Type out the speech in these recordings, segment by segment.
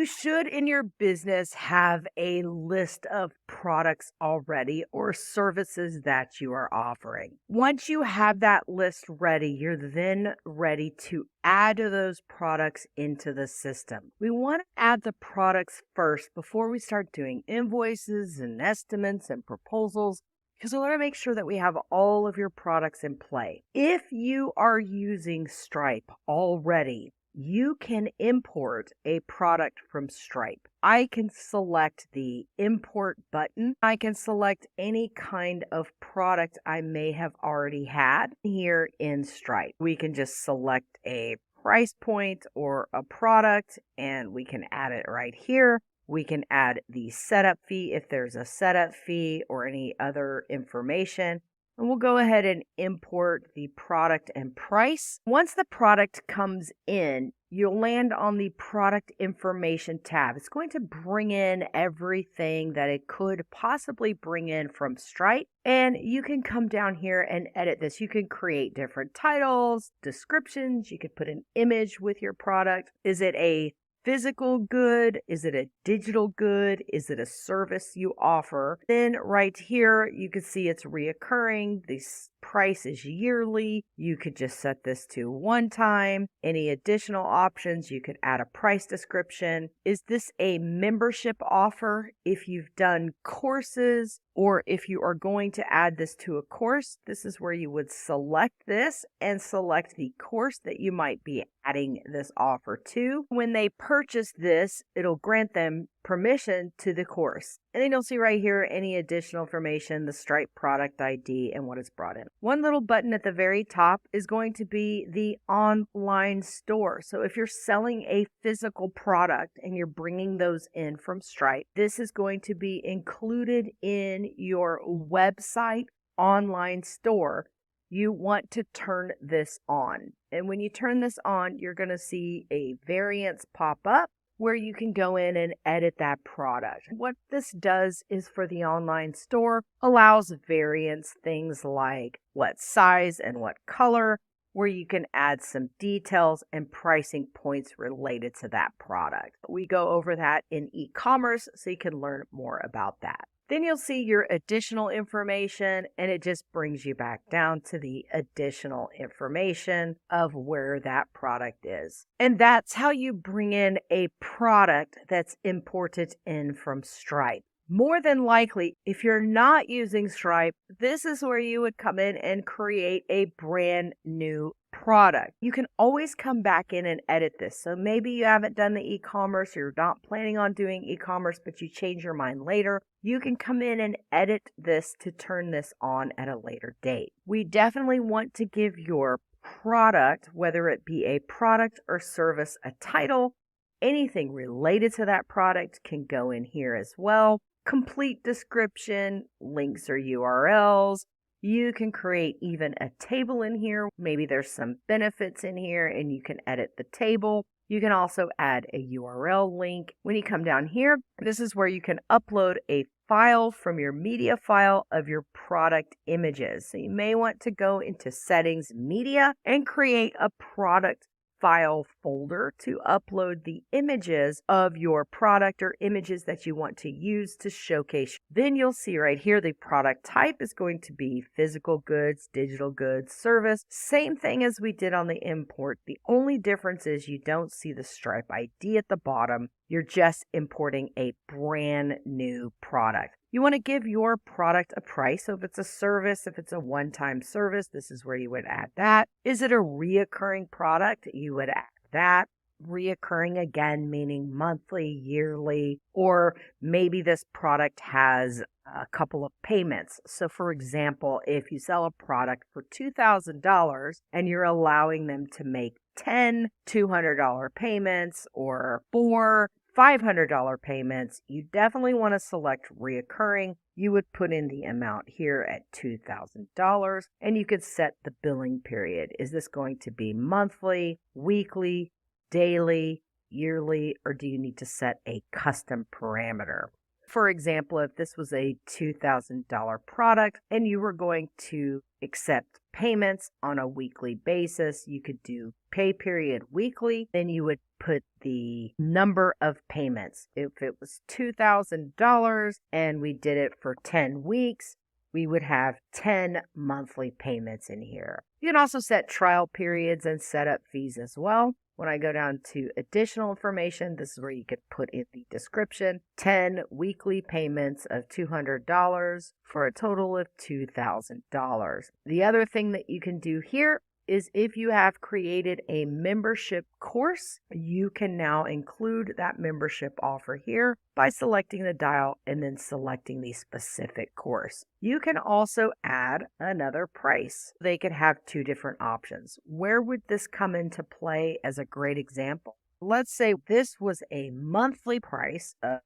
You should in your business have a list of products already or services that you are offering. Once you have that list ready, you're then ready to add those products into the system. We want to add the products first before we start doing invoices and estimates and proposals, because we want to make sure that we have all of your products in play. If you are using Stripe already, you can import a product from Stripe. I can select the import button. I can select any kind of product I may have already had here in Stripe. We can just select a price point or a product and we can add it right here. We can add the setup fee if there's a setup fee or any other information. And we'll go ahead and import the product and price. Once the product comes in, you'll land on the product information tab. It's going to bring in everything that it could possibly bring in from Stripe. And you can come down here and edit this. You can create different titles, descriptions. You could put an image with your product. Is it a physical good? Is it a digital good? Is it a service you offer? Then right here, you can see it's reoccurring. This price is yearly. You could just set this to one time. Any additional options, you could add a price description. Is this a membership offer? If you've done courses or if you are going to add this to a course, this is where you would select this and select the course that you might be adding this offer to. When they purchase this, it'll grant them permission to the course. And then you'll see right here any additional information, the Stripe product ID and what is brought in. One little button at the very top is going to be the online store. So if you're selling a physical product and you're bringing those in from Stripe, this is going to be included in your website online store. You want to turn this on. And when you turn this on, you're going to see a variants pop up where you can go in and edit that product. What this does is for the online store, allows variants, things like what size and what color, where you can add some details and pricing points related to that product. We go over that in e-commerce so you can learn more about that. Then you'll see your additional information and it just brings you back down to the additional information of where that product is. And that's how you bring in a product that's imported in from Stripe. More than likely, if you're not using Stripe, this is where you would come in and create a brand new product. You can always come back in and edit this. So maybe you haven't done the e-commerce, you're not planning on doing e-commerce, but you change your mind later. You can come in and edit this to turn this on at a later date. We definitely want to give your product, whether it be a product or service, a title. Anything related to that product can go in here as well. Complete description, links or URLs. You can create even a table in here. Maybe there's some benefits in here and you can edit the table. You can also add a URL link. When you come down here, this is where you can upload a file from your media file of your product images. So you may want to go into settings, media, and create a product file folder to upload the images of your product or images that you want to use to showcase. Then you'll see right here the product type is going to be physical goods, digital goods, service. Same thing as we did on the import. The only difference is you don't see the Stripe ID at the bottom. You're just importing a brand new product. You want to give your product a price. So if it's a service, if it's a one-time service, this is where you would add that. Is it a reoccurring product? You would add that. Reoccurring again, meaning monthly, yearly, or maybe this product has a couple of payments. So for example, if you sell a product for $2,000 and you're allowing them to make 10 $200 payments or 4 $500 payments, you definitely want to select reoccurring. You would put in the amount here at $2,000 and you could set the billing period. Is this going to be monthly, weekly, daily, yearly, or do you need to set a custom parameter? For example, if this was a $2,000 product and you were going to accept payments on a weekly basis. You could do pay period weekly. Then you would put the number of payments. If it was $2,000 and we did it for 10 weeks, we would have 10 monthly payments in here. You can also set trial periods and setup fees as well. When I go down to additional information, this is where you could put in the description, 10 weekly payments of $200 for a total of $2,000. The other thing that you can do here is if you have created a membership course, you can now include that membership offer here by selecting the dial and then selecting the specific course. You can also add another price. They could have two different options. Where would this come into play as a great example? Let's say this was a monthly price of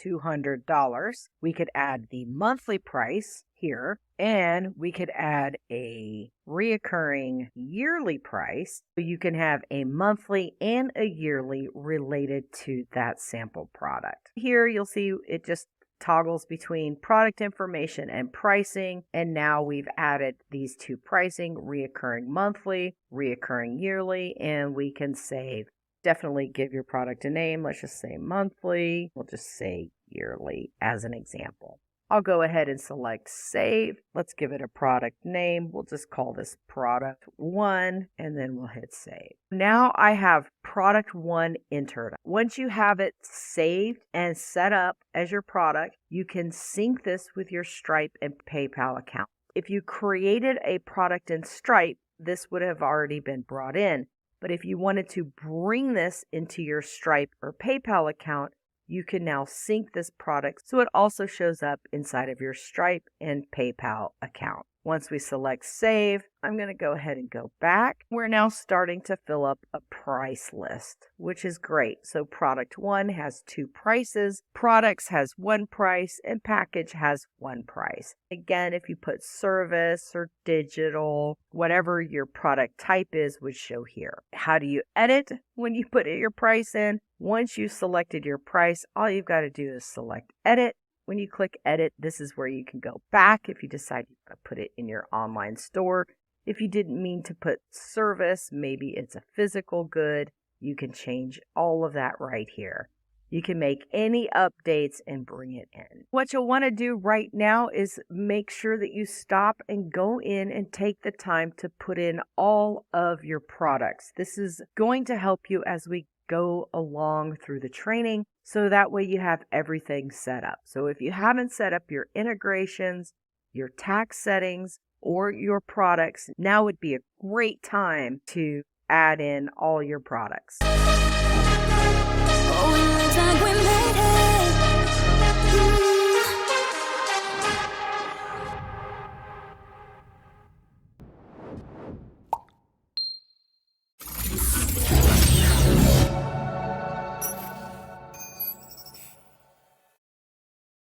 $200. We could add the monthly price here, and we could add a reoccurring yearly price. So you can have a monthly and a yearly related to that sample product. Here you'll see it just toggles between product information and pricing, and now we've added these two pricing, reoccurring monthly, reoccurring yearly, and we can save. Definitely give your product a name. Let's just say monthly. We'll just say yearly as an example. I'll go ahead and select save. Let's give it a product name. We'll just call this product 1 and then we'll hit save. Now I have product 1 entered. Once you have it saved and set up as your product, you can sync this with your Stripe and PayPal account. If you created a product in Stripe, this would have already been brought in. But if you wanted to bring this into your Stripe or PayPal account, you can now sync this product so it also shows up inside of your Stripe and PayPal account. Once we select save, I'm going to go ahead and go back. We're now starting to fill up a price list, which is great. So product 1 has 2 prices, products has 1 price, and package has 1 price. Again, if you put service or digital, whatever your product type is would show here. How do you edit when you put your price in? Once you've selected your price, all you've got to do is select edit. When you click edit, this is where you can go back if you decide you want to put it in your online store. If you didn't mean to put service, maybe it's a physical good, you can change all of that right here. You can make any updates and bring it in. What you'll want to do right now is make sure that you stop and go in and take the time to put in all of your products. This is going to help you as we go along through the training, so that way you have everything set up. So if you haven't set up your integrations, your tax settings, or your products, now would be a great time to add in all your products.